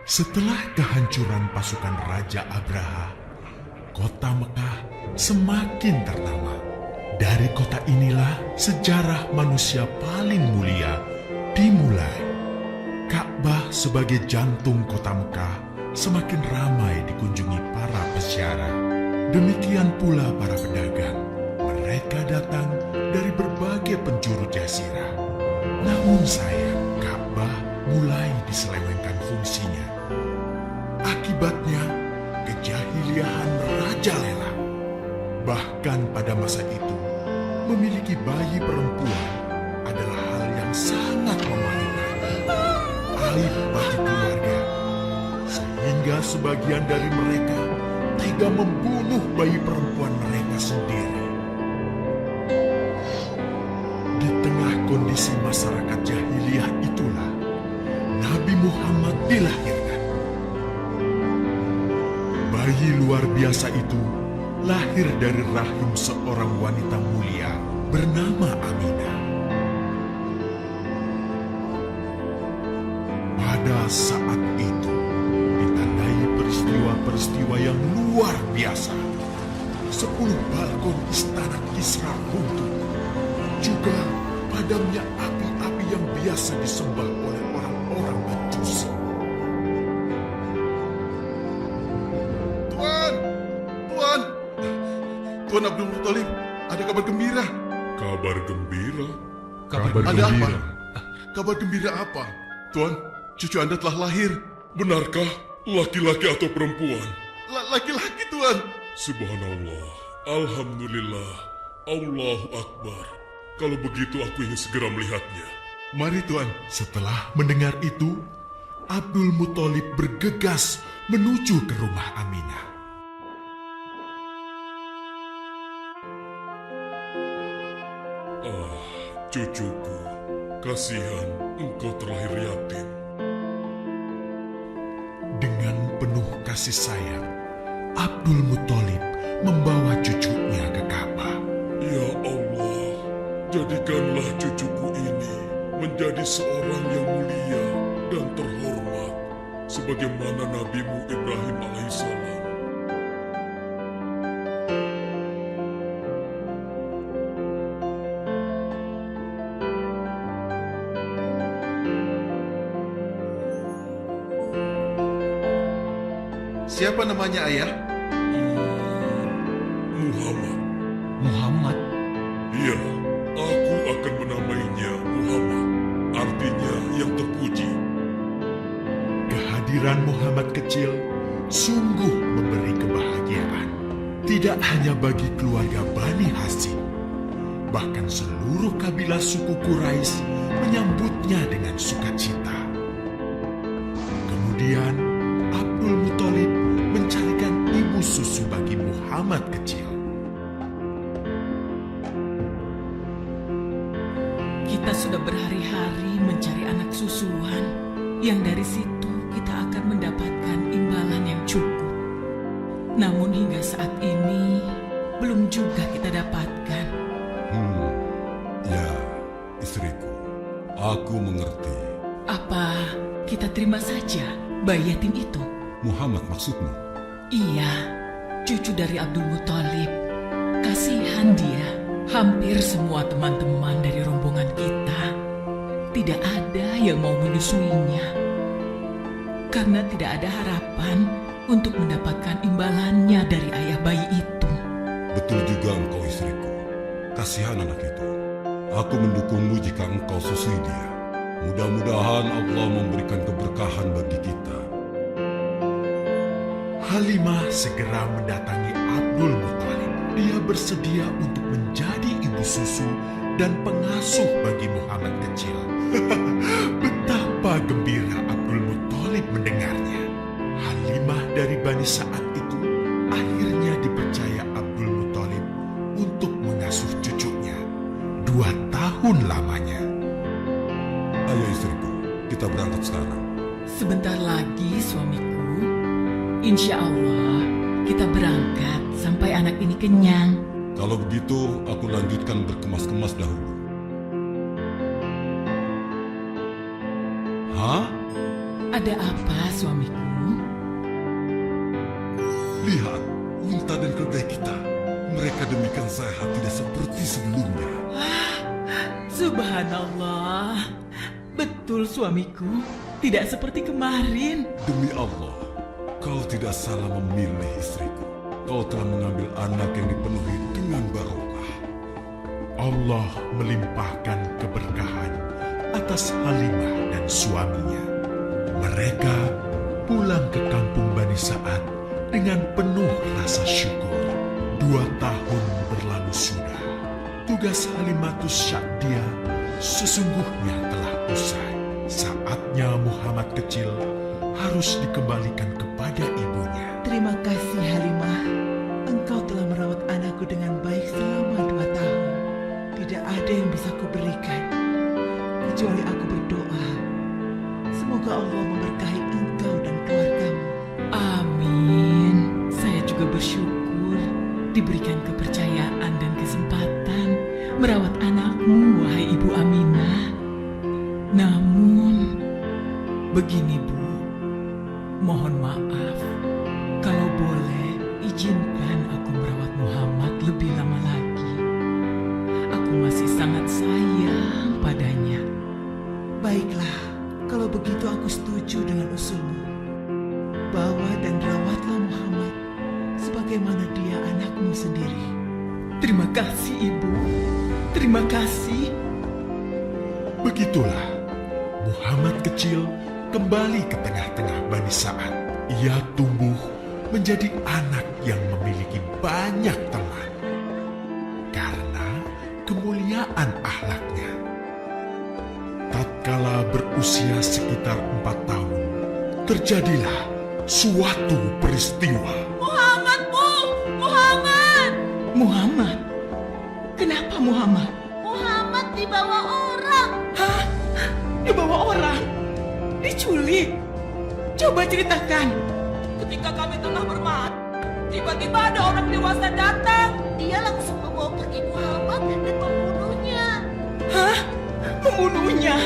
Setelah kehancuran pasukan Raja Abraha, kota Mekah semakin ternama. Dari kota inilah sejarah manusia paling mulia dimulai. Ka'bah sebagai jantung kota Mekah semakin ramai dikunjungi para peziarah. Demikian pula para pedagang. Mereka datang dari berbagai penjuru jazirah. Namun sayang, Ka'bah mulai diselewengkan fungsinya. Akibatnya, kejahiliahan merajalela. Bahkan pada masa itu, memiliki bayi perempuan adalah hal yang sangat memalukan. Aib bagi keluarga. Sehingga sebagian dari mereka tega membunuh bayi perempuan mereka sendiri. Di tengah kondisi masyarakat jahiliyah itulah Nabi Muhammad dilahirkan. Bayi luar biasa itu lahir dari rahim seorang wanita mulia bernama Aminah. Pada saat itu ditandai peristiwa-peristiwa yang luar biasa. 10 balkon istana Kisra runtuh. Juga padamnya api-api yang biasa disembah oleh orang-orang Majusi. Tuan Abdul Muthalib, ada kabar gembira. Kabar gembira? Ada apa? Kabar gembira apa? Tuan, cucu Anda telah lahir. Benarkah laki-laki atau perempuan? Laki-laki, Tuan. Subhanallah, Alhamdulillah, Allahu Akbar. Kalau begitu aku ingin segera melihatnya. Mari, Tuan. Setelah mendengar itu, Abdul Muthalib bergegas menuju ke rumah Aminah. Ah, cucuku, kasihan engkau terlahir yatim. Dengan penuh kasih sayang, Abdul Muthalib membawa cucunya ke Ka'bah. Ya Allah, jadikanlah cucuku ini menjadi seorang yang mulia dan terhormat, sebagaimana Nabimu Ibrahim alaihissalam. Siapa namanya, Ayah? Muhammad. Muhammad, Iya, aku akan menamainya Muhammad. Artinya yang terpuji. kehadiran Muhammad kecil sungguh memberi kebahagiaan. Tidak hanya bagi keluarga Bani Hashim, bahkan seluruh kabilah suku Quraisy menyambutnya dengan sukacita. Kemudian Abdul Muthalib mencarikan ibu susu bagi Muhammad kecil. Kita sudah berhari-hari mencari anak susuan, yang dari situ kita akan mendapatkan imbalan yang cukup. Namun hingga saat ini, belum juga kita dapatkan. Ya, istriku, aku mengerti. Apa kita terima saja bayi yatim itu? Muhammad maksudmu? Iya, cucu dari Abdul Muthalib. Kasihan dia. Hampir semua teman-teman dari rombongan kita tidak ada yang mau menyusuinya. Karena tidak ada harapan untuk mendapatkan imbalannya dari ayah bayi itu. Betul juga engkau istriku. Kasihan anak itu. Aku mendukungmu jika engkau susui dia. Mudah-mudahan Allah memberikan keberkahan bagi kita. Halimah segera mendatangi Abdul Muthalib. Dia bersedia untuk menjadi ibu susu dan pengasuh bagi Muhammad kecil. Betapa gembira Abdul Muthalib mendengarnya. Halimah dari Bani Sa'ad itu akhirnya dipercaya Abdul Muthalib untuk mengasuh cucunya 2 tahun lamanya. Ayo istriku, kita berangkat sekarang. Sebentar lagi suamiku, insya Allah kita berangkat sampai anak ini kenyang. Kalau begitu, aku lanjutkan berkemas-kemas dahulu. Hah? Ada apa, suamiku? Lihat, unta dan keledai kita. Mereka demikian sehat, tidak seperti sebelumnya. Subhanallah. Betul, suamiku. Tidak seperti kemarin. Demi Allah, kau tidak salah memilih istriku. Kau telah mengambil anak yang dipenuhi dengan barokah. Allah melimpahkan keberkahan atas Halimah dan suaminya. Mereka pulang ke kampung Bani Sa'ad dengan penuh rasa syukur. 2 tahun berlalu sudah. Tugas Halimatus Sya'diyah sesungguhnya telah usai. Saatnya Muhammad kecil harus dikembalikan kepada ibunya. Terima kasih Halimah. Engkau telah merawat anakku dengan baik selama 2 tahun. Tidak ada yang bisa kuberikan kecuali aku berdoa. Semoga Allah memberkahi engkau dan keluargamu. Amin. Saya juga bersyukur diberikan kepercayaan dan kesempatan merawat anakmu, wahai Ibu Aminah. Namun, begini Bu, mohon maaf. Kalau boleh, izinkan aku merawat Muhammad lebih lama lagi. Aku masih sangat sayang padanya. Baiklah, kalau begitu aku setuju dengan usulmu. Bawa dan rawatlah Muhammad sebagaimana dia anakmu sendiri. Terima kasih Ibu. Terima kasih. Begitulah Muhammad kecil kembali ke tengah-tengah Bani Sa'ad. Ia tumbuh menjadi anak yang memiliki banyak teman karena kemuliaan akhlaknya. Tatkala berusia sekitar 4 tahun, terjadilah suatu peristiwa. Muhammad, Bu! Muhammad! Muhammad? Kenapa Muhammad? Muhammad dibawa orang. Hah? Dibawa orang? Diculik? Coba ceritakan. Ketika kami tengah bermain, tiba-tiba ada orang dewasa datang. Dia langsung membawa pergi Muhammad dan membunuhnya. Hah? Membunuhnya?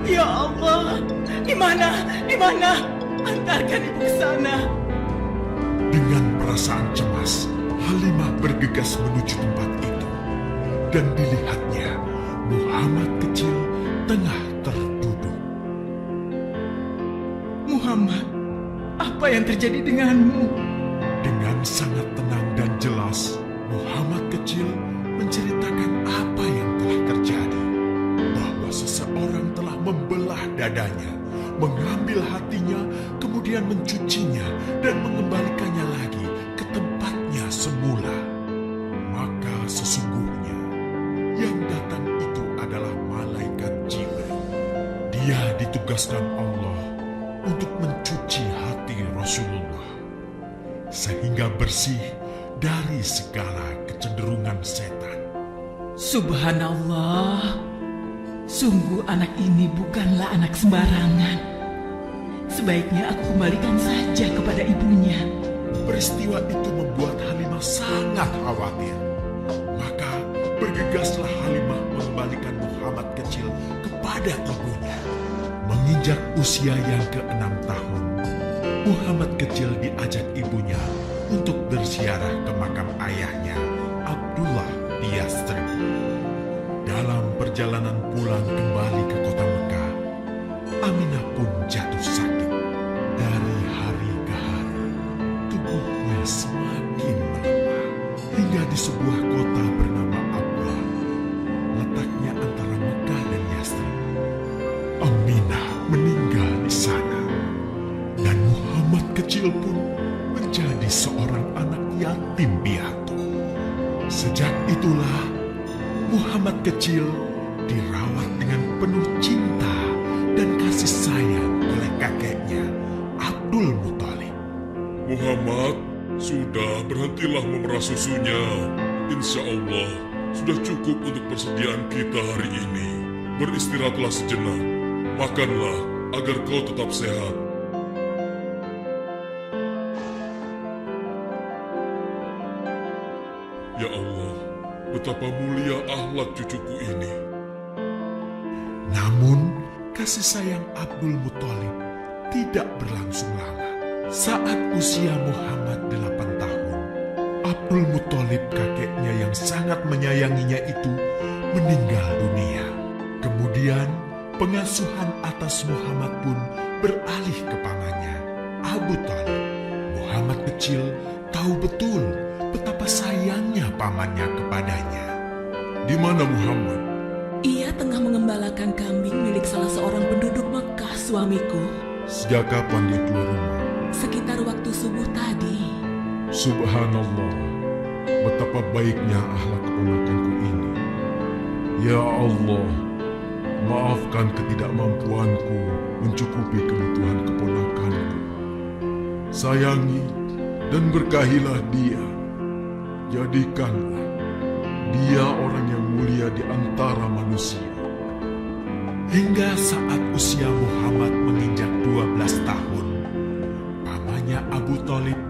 Ya Allah, di mana? Di mana? Antarkan ibu ke sana. Dengan perasaan cemas, Halimah bergegas menuju tempat itu. Dan dilihatnya, Muhammad kecil tengah terduduk. Muhammad, apa yang terjadi denganmu? Dengan sangat tenang dan jelas, Muhammad kecil menceritakan apa yang telah terjadi. Bahwa seseorang telah membelah dadanya, mengambil hatinya, kemudian mencucinya dan mengembalikannya lagi ke tempatnya semula. Maka sesungguhnya yang datang itu adalah malaikat Jibril. Dia ditugaskan Allah untuk mencuci hati Rasulullah sehingga bersih dari segala kecenderungan setan. Subhanallah, sungguh anak ini bukanlah anak sembarangan. Sebaiknya aku kembalikan saja kepada ibunya. Peristiwa itu membuat Halimah sangat khawatir. Maka bergegaslah Halimah mengembalikan Muhammad kecil kepada ibunya. Menginjak usia yang ke-6 tahun, Muhammad kecil diajak ibunya untuk berziarah ke makam ayahnya, Abdullah di Yastrib. Dalam perjalanan pulang kembali ke kota Mekah, Aminah pun jatuh sakit. Dari hari ke hari, tubuhnya semakin melemah. Hingga di sebuah kota bernama Abwa, letaknya antara Mekah dan Yastrib, Aminah meninggal di sana. Dan Muhammad kecil pun menjadi seorang anak yatim piatu. Sejak itulah Muhammad kecil dirawat dengan penuh cinta dan kasih sayang oleh kakeknya, Abdul Muthalib. Muhammad, sudah berhentilah memerah susunya. Insya Allah, sudah cukup untuk persediaan kita hari ini. Beristirahatlah sejenak. Makanlah agar kau tetap sehat. Ya Allah, betapa mulia akhlak cucuku ini. Namun, kasih sayang Abdul Muthalib tidak berlangsung lama. Saat usia Muhammad 8 tahun, Abdul Muthalib kakeknya yang sangat menyayanginya itu meninggal dunia. Kemudian pengasuhan atas Muhammad pun beralih ke pamannya, Abu Thalib. Muhammad kecil tahu betul betapa sayangnya pamannya kepadanya. Di mana Muhammad? Ia tengah mengembalakan kambing milik salah seorang penduduk Mekah, suamiku. Sejak kapan dia keluar rumah? Sekitar waktu subuh tadi. Subhanallah, betapa baiknya akhlak keponakanku ini. Ya Allah, maafkan ketidakmampuanku mencukupi kebutuhan keponakanku. Sayangi dan berkahilah dia. Jadikanlah dia orang yang mulia di antara manusia. Hingga saat usia Muhammad menginjak 12 tahun, pamannya Abu Thalib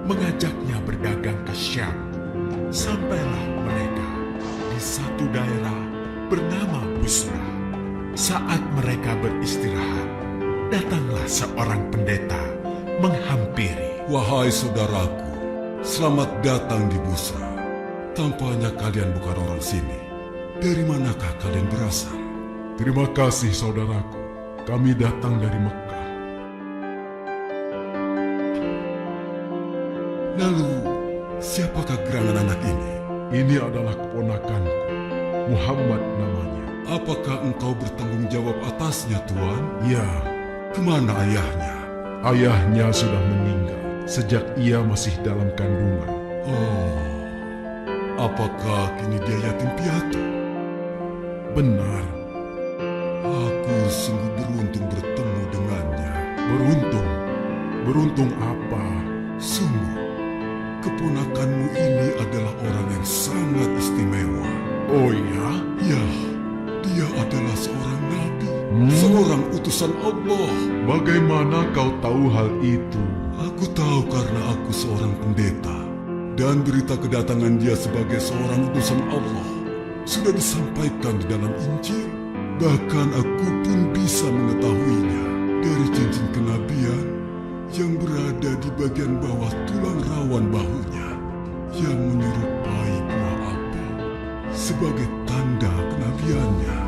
mengajaknya berdagang ke Syam. Sampailah mereka di satu daerah bernama Busra. Saat mereka beristirahat, datanglah seorang pendeta menghampiri. Wahai saudaraku, selamat datang di Busra. Tampaknya kalian bukan orang sini. Dari manakah kalian berasal? Terima kasih saudaraku, kami datang dari Mekah. Lalu, siapakah gerangan anak ini? Ini adalah keponakanku, Muhammad namanya. Apakah engkau bertanggung jawab atasnya, Tuan? Ya. Kemana ayahnya? Ayahnya sudah meninggal sejak ia masih dalam kandungan. Oh, apakah kini dia yatim piatu? Benar. Aku sungguh beruntung bertemu dengannya. Beruntung? Beruntung apa? Sungguh, keponakanmu ini adalah orang yang sangat istimewa. Oh ya? Ya, dia adalah seorang nabi, seorang utusan Allah. Bagaimana kau tahu hal itu? Aku tahu karena aku seorang pendeta. Dan berita kedatangan dia sebagai seorang utusan Allah sudah disampaikan di dalam Injil. Bahkan aku pun bisa mengetahuinya dari cincin kenabian yang berada di bagian bawah tulang rawan bahunya yang menyerupai buah apel sebagai tanda kenabiannya.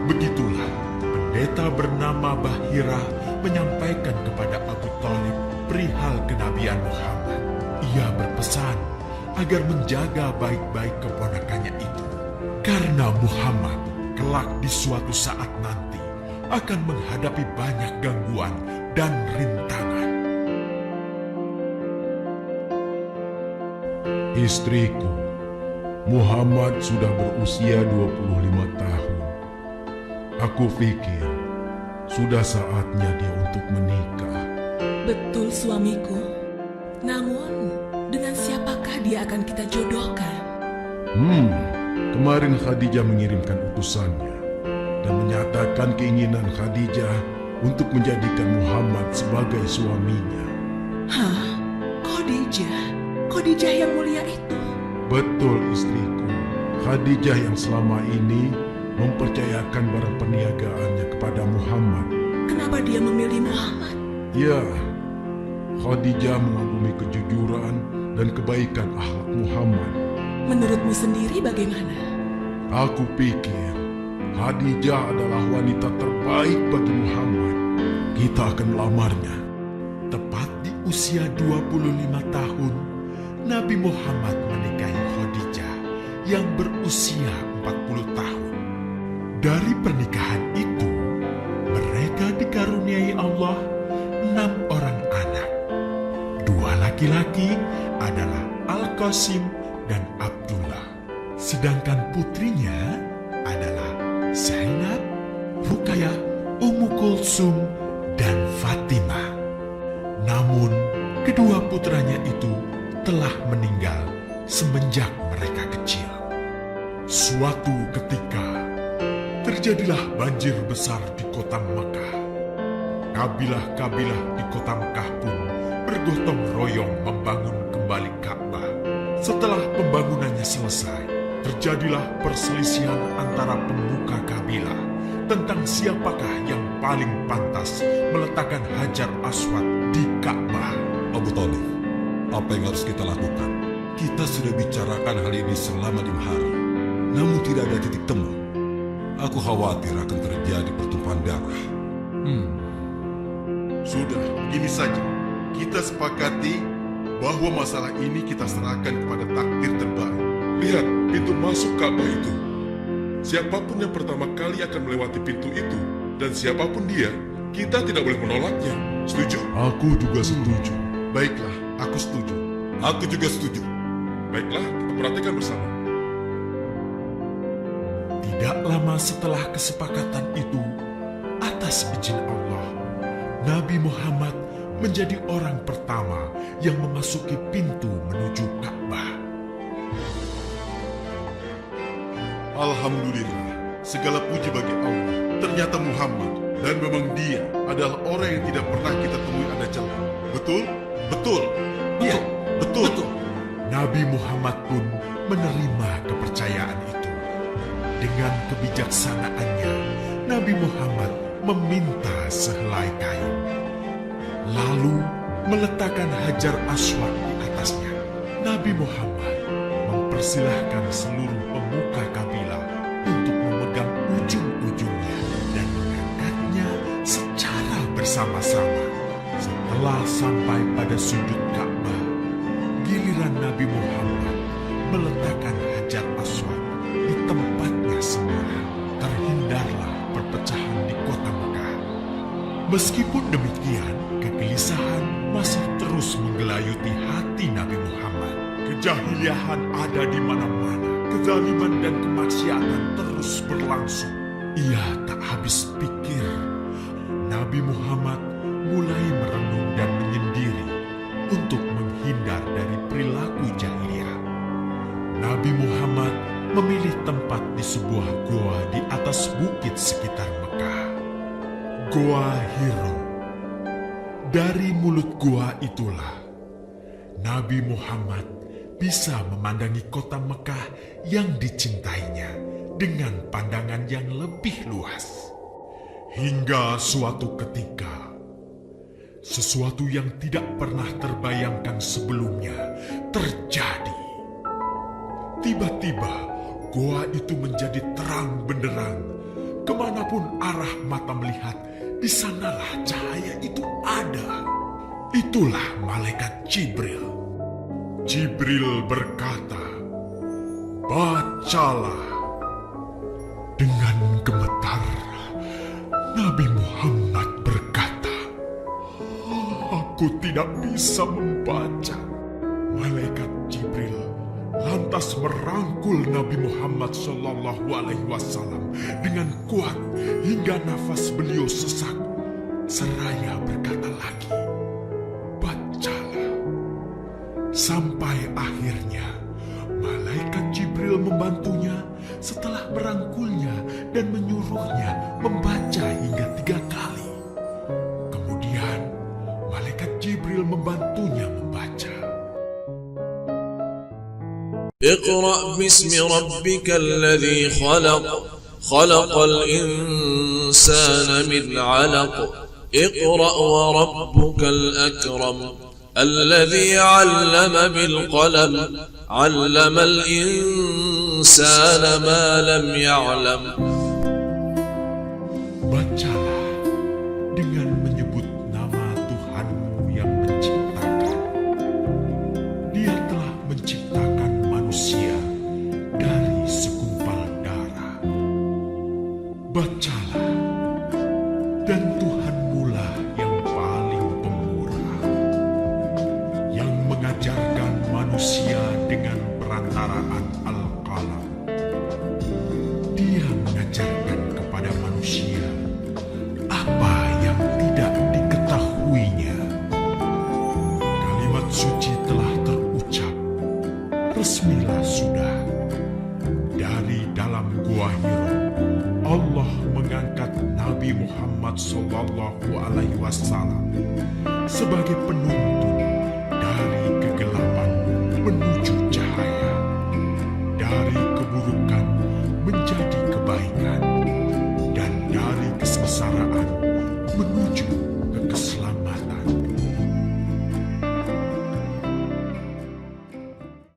Begitulah pendeta bernama Bahira menyampaikan kepada Abu Thalib perihal kenabian Muhammad. Ia berpesan agar menjaga baik-baik keponakannya itu, karena Muhammad kelak di suatu saat nanti akan menghadapi banyak gangguan dan rintangan. Istriku, Muhammad sudah berusia 25 tahun. Aku pikir sudah saatnya dia untuk menikah. Betul, suamiku. Namun, dengan siapakah dia akan kita jodohkan? Kemarin Khadijah mengirimkan utusannya dan menyatakan keinginan Khadijah untuk menjadikan Muhammad sebagai suaminya. Hah? Khadijah? Khadijah yang mulia itu? Betul istriku, Khadijah yang selama ini mempercayakan barang perniagaannya kepada Muhammad. Kenapa dia memilih Muhammad? Ya, Khadijah mengagumi kejujuran dan kebaikan akhlak Muhammad. Menurutmu sendiri bagaimana? Aku pikir Khadijah adalah wanita terbaik bagi Muhammad. Kita akan melamarnya. Tepat di usia 25 tahun, Nabi Muhammad menikahi Khadijah yang berusia 40 tahun. Dari pernikahan itu, mereka dikaruniai Allah 6 orang anak. 2 laki-laki adalah Al-Qasim dan Abdullah. Sedangkan putrinya adalah Zainab, Ruqayyah, Ummu Kulsum, dan Fatimah. Namun, kedua putranya itu telah meninggal semenjak mereka kecil. Suatu ketika, terjadilah banjir besar di kota Makkah. Kabilah-kabilah di kota Makkah pun bergotong royong membangun kembali Ka'bah. Setelah pembangunannya selesai, terjadilah perselisihan antara pemuka kabilah tentang siapakah yang paling pantas meletakkan Hajar Aswad di Ka'bah. Abu Thalib, apa yang harus kita lakukan? Kita sudah bicarakan hal ini selama 5 hari, namun tidak ada titik temu. Aku khawatir akan terjadi pertumpahan darah. Sudah, gini saja. Kita sepakati bahwa masalah ini kita serahkan kepada takdir terbaik. Lihat pintu masuk Ka'bah itu. Siapapun yang pertama kali akan melewati pintu itu, dan siapapun dia, kita tidak boleh menolaknya. Setuju? Aku juga setuju. Baiklah, aku setuju. Aku juga setuju. Baiklah, kita perhatikan bersama. Tidak lama setelah kesepakatan itu, atas izin Allah, Nabi Muhammad menjadi orang pertama yang memasuki pintu menuju Ka'bah. Alhamdulillah, segala puji bagi Allah. Ternyata Muhammad, dan memang dia adalah orang yang tidak pernah kita temui ada celah. Betul? Betul. Iya, Betul. Nabi Muhammad pun menerima kepercayaan itu. Dengan kebijaksanaannya, Nabi Muhammad meminta sehelai kain, lalu meletakkan Hajar Aswad di atasnya. Nabi Muhammad mempersilahkan seluruh pemuka kabilah untuk memegang ujung-ujungnya dan mengangkatnya secara bersama-sama. Setelah sampai pada sudut Ka'bah, giliran Nabi Muhammad meletakkan Hajar Aswad di tempatnya semula. Terhindarlah perpecahan di kota Mekah. Meskipun demikian, kegelisahan masih terus menggelayuti hati Nabi Muhammad. Kejahiliahan ada di mana-mana. Kezaliman dan kemaksiatan terus berlangsung. Ia tak habis pikir. Nabi Muhammad mulai merenung dan menyendiri untuk menghindar dari perilaku jahiliyah. Nabi Muhammad memilih tempat di sebuah goa di atas bukit sekitar Mekah. Goa Hiro. Dari mulut goa itulah Nabi Muhammad bisa memandangi kota Mekah yang dicintainya dengan pandangan yang lebih luas. Hingga suatu ketika, sesuatu yang tidak pernah terbayangkan sebelumnya terjadi. Tiba-tiba, goa itu menjadi terang benderang. Kemanapun arah mata melihat, di sanalah cahaya itu ada. Itulah malaikat Jibril. Jibril berkata, "Bacalah." Dengan gemetar, Nabi Muhammad berkata, "Aku tidak bisa membaca." Malaikat Jibril lantas merangkul Nabi Muhammad SAW dengan kuat hingga nafas beliau sesak. Seraya berkata lagi, "Bacalah." Sampai akhirnya malaikat Jibril membantunya setelah merangkulnya dan menyuruhnya membaca hingga 3 kali. Kemudian malaikat Jibril membantunya membaca. اقرأ باسم ربك الذي خلق خلق الإنسان من علق اقرأ وربك الأكرم الذي علم بالقلم علم الإنسان ما لم يعلم. Bacalah dengan menyebut nama Tuhanmu yang menciptakan. Dia telah menciptakan manusia dari segumpal darah. Bacalah, dan Tuhanmulah yang paling pemurah, yang mengajarkan manusia dengan perantaraan Al-Qalam. Dia mengajarkan kepada manusia apa yang tidak diketahuinya. Kalimat suci telah terucap, resmilah sudah. Dari dalam Gua Hiro, Allah mengangkat Nabi Muhammad SAW sebagai penuntun dari kegelapan menuju cahaya, dari keburukan menjadi kebaikan, dan dari kesengsaraan